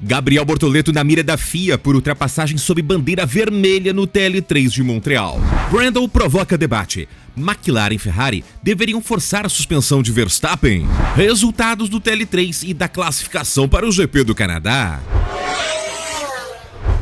Gabriel Bortoleto na mira da FIA por ultrapassagem sob bandeira vermelha no TL3 de Montreal. Brundle provoca debate. McLaren e Ferrari deveriam forçar a suspensão de Verstappen. Resultados do TL3 e da classificação para o GP do Canadá.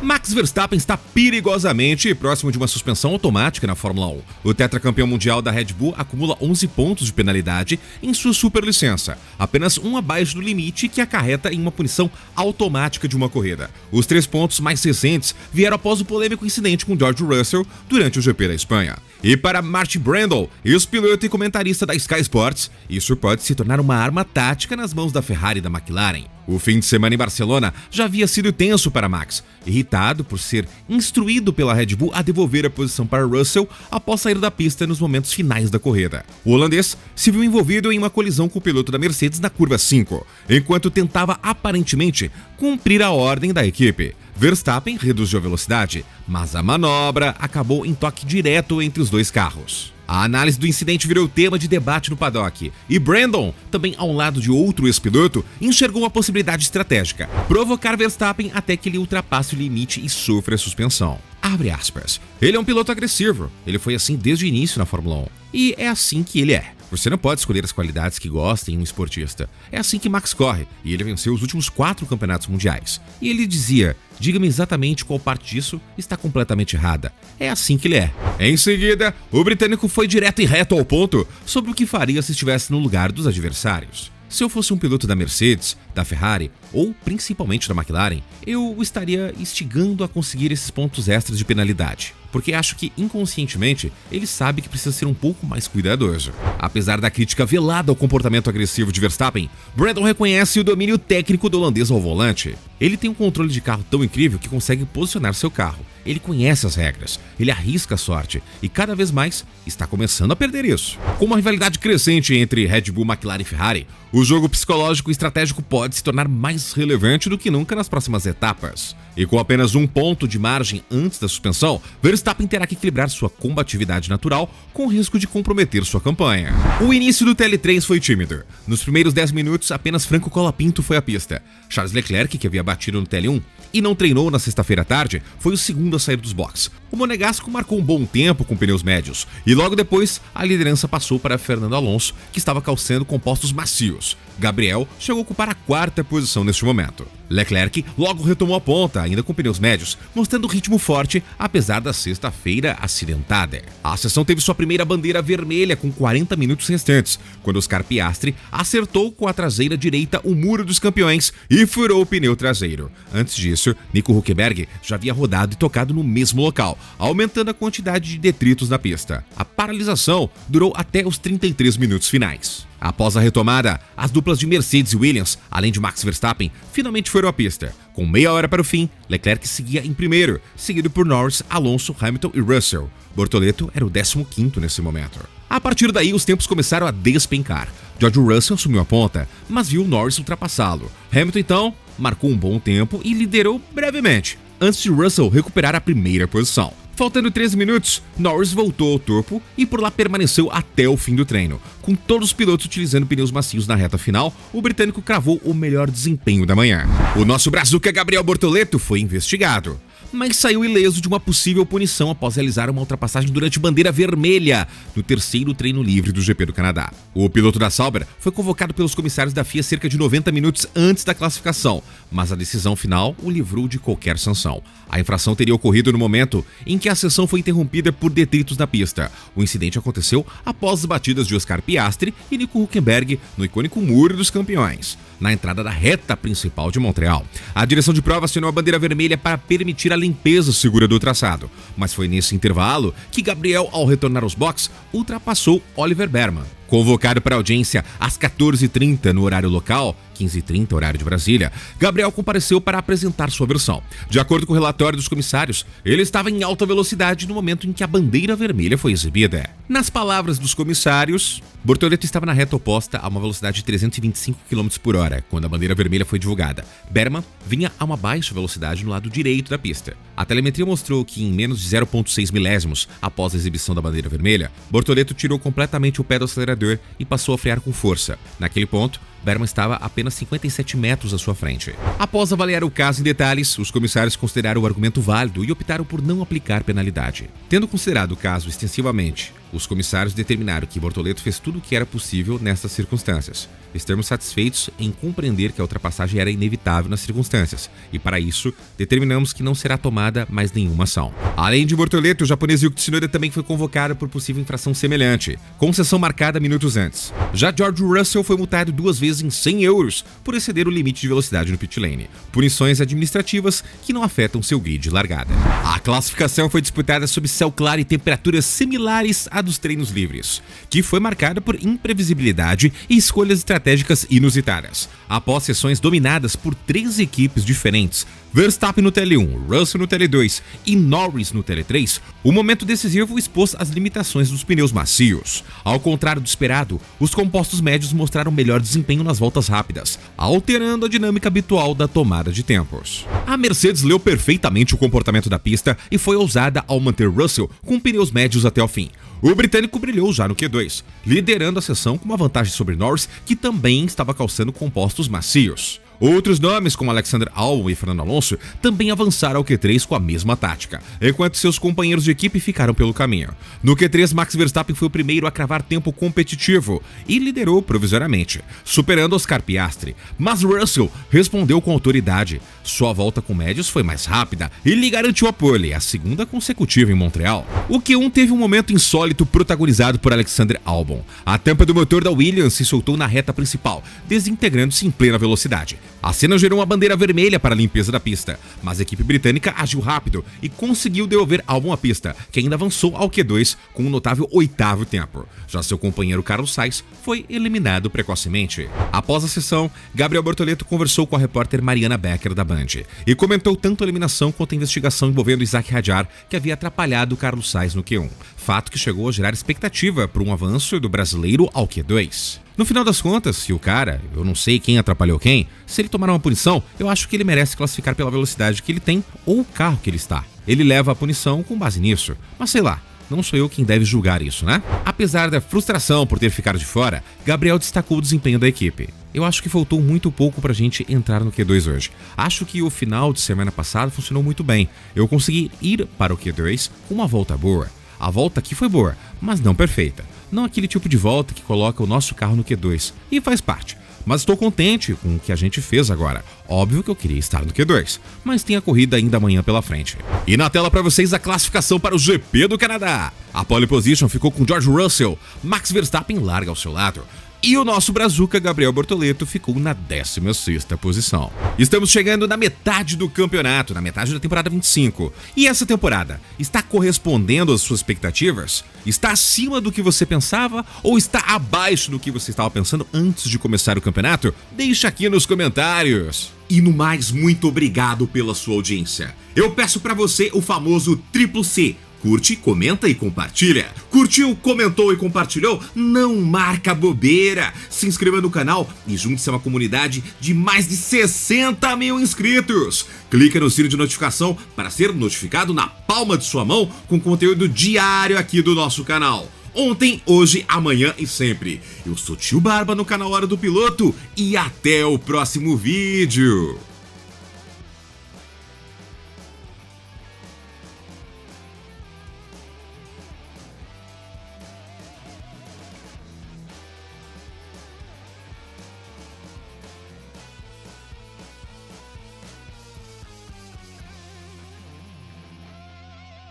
Max Verstappen está perigosamente próximo de uma suspensão automática na Fórmula 1. O tetracampeão mundial da Red Bull acumula 11 pontos de penalidade em sua superlicença, apenas um abaixo do limite que acarreta em uma punição automática de uma corrida. Os 3 pontos mais recentes vieram após o polêmico incidente com George Russell durante o GP da Espanha. E para Martin Brundle, ex-piloto e comentarista da Sky Sports, isso pode se tornar uma arma tática nas mãos da Ferrari e da McLaren. O fim de semana em Barcelona já havia sido tenso para Max, irritado por ser instruído pela Red Bull a devolver a posição para Russell após sair da pista nos momentos finais da corrida. O holandês se viu envolvido em uma colisão com o piloto da Mercedes na curva 5, enquanto tentava aparentemente cumprir a ordem da equipe. Verstappen reduziu a velocidade, mas a manobra acabou em toque direto entre os dois carros. A análise do incidente virou tema de debate no paddock, e Brundle, também ao lado de outro ex-piloto, enxergou uma possibilidade estratégica: provocar Verstappen até que ele ultrapasse o limite e sofra a suspensão. Abre aspas. Ele é um piloto agressivo, ele foi assim desde o início na Fórmula 1, e é assim que ele é. Você não pode escolher as qualidades que gosta em um esportista. É assim que Max corre, e ele venceu os últimos 4 campeonatos mundiais. E ele dizia: diga-me exatamente qual parte disso está completamente errada. É assim que ele é. Em seguida, o britânico foi direto e reto ao ponto sobre o que faria se estivesse no lugar dos adversários. Se eu fosse um piloto da Mercedes, da Ferrari ou principalmente da McLaren, eu o estaria instigando a conseguir esses pontos extras de penalidade, porque acho que inconscientemente ele sabe que precisa ser um pouco mais cuidadoso. Apesar da crítica velada ao comportamento agressivo de Verstappen, Brundle reconhece o domínio técnico do holandês ao volante. Ele tem um controle de carro tão incrível que consegue posicionar seu carro. Ele conhece as regras, ele arrisca a sorte e cada vez mais está começando a perder isso. Com uma rivalidade crescente entre Red Bull, McLaren e Ferrari, o jogo psicológico e estratégico pode se tornar mais relevante do que nunca nas próximas etapas. E com apenas 1 ponto de margem antes da suspensão, Verstappen terá que equilibrar sua combatividade natural com o risco de comprometer sua campanha. O início do TL3 foi tímido. Nos primeiros 10 minutos, apenas Franco Colapinto foi à pista. Charles Leclerc, que havia batido no TL1 e não treinou na sexta-feira à tarde, foi o segundo a sair dos boxes. O monegasco marcou um bom tempo com pneus médios e logo depois a liderança passou para Fernando Alonso, que estava calçando compostos macios. Gabriel chegou a ocupar a 4ª posição neste momento. Leclerc logo retomou a ponta, ainda com pneus médios, mostrando ritmo forte apesar da sexta-feira acidentada. A sessão teve sua primeira bandeira vermelha com 40 minutos restantes, quando Oscar Piastri acertou com a traseira direita o muro dos campeões e furou o pneu traseiro. Antes disso, Nico Hülkenberg já havia rodado e tocado no mesmo local, aumentando a quantidade de detritos na pista. A paralisação durou até os 33 minutos finais. Após a retomada, as duplas de Mercedes e Williams, além de Max Verstappen, finalmente foram à pista. Com meia hora para o fim, Leclerc seguia em primeiro, seguido por Norris, Alonso, Hamilton e Russell. Bortoleto era o 15º nesse momento. A partir daí, os tempos começaram a despencar. George Russell assumiu a ponta, mas viu Norris ultrapassá-lo. Hamilton, então, marcou um bom tempo e liderou brevemente, antes de Russell recuperar a primeira posição. Faltando 13 minutos, Norris voltou ao topo e por lá permaneceu até o fim do treino. Com todos os pilotos utilizando pneus macios na reta final, o britânico cravou o melhor desempenho da manhã. O nosso brazuca Gabriel Bortoleto foi investigado, mas saiu ileso de uma possível punição após realizar uma ultrapassagem durante bandeira vermelha no 3º treino livre do GP do Canadá. O piloto da Sauber foi convocado pelos comissários da FIA cerca de 90 minutos antes da classificação, mas a decisão final o livrou de qualquer sanção. A infração teria ocorrido no momento em que a sessão foi interrompida por detritos na pista. O incidente aconteceu após as batidas de Oscar Piastri e Nico Hülkenberg no icônico Muro dos Campeões, na entrada da reta principal de Montreal. A direção de prova acionou a bandeira vermelha para permitir a limpeza segura do traçado, mas foi nesse intervalo que Gabriel, ao retornar aos boxes, ultrapassou Oliver Berman. Convocado para audiência às 14h30 no horário local, 15h30 horário de Brasília, Gabriel compareceu para apresentar sua versão. De acordo com o relatório dos comissários, ele estava em alta velocidade no momento em que a bandeira vermelha foi exibida. Nas palavras dos comissários, Bortoleto estava na reta oposta a uma velocidade de 325 km por hora, quando a bandeira vermelha foi divulgada. Berman vinha a uma baixa velocidade no lado direito da pista. A telemetria mostrou que em menos de 0,6 milésimos após a exibição da bandeira vermelha, Bortoleto tirou completamente o pé do acelerador e passou a frear com força. Naquele ponto, Berman estava a apenas 57 metros à sua frente. Após avaliar o caso em detalhes, os comissários consideraram o argumento válido e optaram por não aplicar penalidade. Tendo considerado o caso extensivamente, os comissários determinaram que Bortoleto fez tudo o que era possível nessas circunstâncias. Estamos satisfeitos em compreender que a ultrapassagem era inevitável nas circunstâncias, e para isso, determinamos que não será tomada mais nenhuma ação. Além de Bortoleto, o japonês Yuki Tsunoda também foi convocado por possível infração semelhante, com sessão marcada minutos antes. Já George Russell foi multado 2 vezes em 100 euros por exceder o limite de velocidade no pit lane. Punições administrativas que não afetam seu grid de largada. A classificação foi disputada sob céu claro e temperaturas similares à dos treinos livres, que foi marcada por imprevisibilidade e escolhas estratégicas inusitadas. Após sessões dominadas por 3 equipes diferentes, Verstappen no TL1, Russell no TL2 e Norris no TL3, o momento decisivo expôs as limitações dos pneus macios. Ao contrário do esperado, os compostos médios mostraram melhor desempenho nas voltas rápidas, alterando a dinâmica habitual da tomada de tempos. A Mercedes leu perfeitamente o comportamento da pista e foi ousada ao manter Russell com pneus médios até o fim. O britânico brilhou já no Q2, liderando a sessão com uma vantagem sobre Norris, que também estava calçando compostos macios. Outros nomes, como Alexander Albon e Fernando Alonso, também avançaram ao Q3 com a mesma tática, enquanto seus companheiros de equipe ficaram pelo caminho. No Q3, Max Verstappen foi o primeiro a cravar tempo competitivo e liderou provisoriamente, superando Oscar Piastri. Mas Russell respondeu com autoridade. Sua volta com médios foi mais rápida e lhe garantiu a pole, a segunda consecutiva em Montreal. O Q1 teve um momento insólito protagonizado por Alexander Albon. A tampa do motor da Williams se soltou na reta principal, desintegrando-se em plena velocidade. A cena gerou uma bandeira vermelha para a limpeza da pista, mas a equipe britânica agiu rápido e conseguiu devolver Albon à pista, que ainda avançou ao Q2 com um notável 8º tempo. Já seu companheiro Carlos Sainz foi eliminado precocemente. Após a sessão, Gabriel Bortoleto conversou com a repórter Mariana Becker da Band e comentou tanto a eliminação quanto a investigação envolvendo Isaac Hadjar, que havia atrapalhado Carlos Sainz no Q1, fato que chegou a gerar expectativa para um avanço do brasileiro ao Q2. No final das contas, se o cara, eu não sei quem atrapalhou quem, se ele tomar uma punição, eu acho que ele merece classificar pela velocidade que ele tem ou o carro que ele está. Ele leva a punição com base nisso, mas sei lá, não sou eu quem deve julgar isso, né? Apesar da frustração por ter ficado de fora, Gabriel destacou o desempenho da equipe. Eu acho que faltou muito pouco pra gente entrar no Q2 hoje. Acho que o final de semana passada funcionou muito bem. Eu consegui ir para o Q2 com uma volta boa. A volta aqui foi boa, mas não perfeita. Não aquele tipo de volta que coloca o nosso carro no Q2. E faz parte. Mas estou contente com o que a gente fez agora. Óbvio que eu queria estar no Q2, mas tem a corrida ainda amanhã pela frente. E na tela para vocês a classificação para o GP do Canadá. A pole position ficou com George Russell. Max Verstappen larga ao seu lado. E o nosso brazuca Gabriel Bortoleto ficou na 16ª posição. Estamos chegando na metade do campeonato, na metade da temporada 25. E essa temporada está correspondendo às suas expectativas? Está acima do que você pensava ou está abaixo do que você estava pensando antes de começar o campeonato? Deixa aqui nos comentários. E no mais, muito obrigado pela sua audiência. Eu peço para você o famoso triplo C. Curte, comenta e compartilha. Curtiu, comentou e compartilhou? Não marca bobeira. Se inscreva no canal e junte-se a uma comunidade de mais de 60 mil inscritos. Clica no sino de notificação para ser notificado na palma de sua mão com conteúdo diário aqui do nosso canal. Ontem, hoje, amanhã e sempre. Eu sou Tio Barba no canal Hora do Piloto e até o próximo vídeo.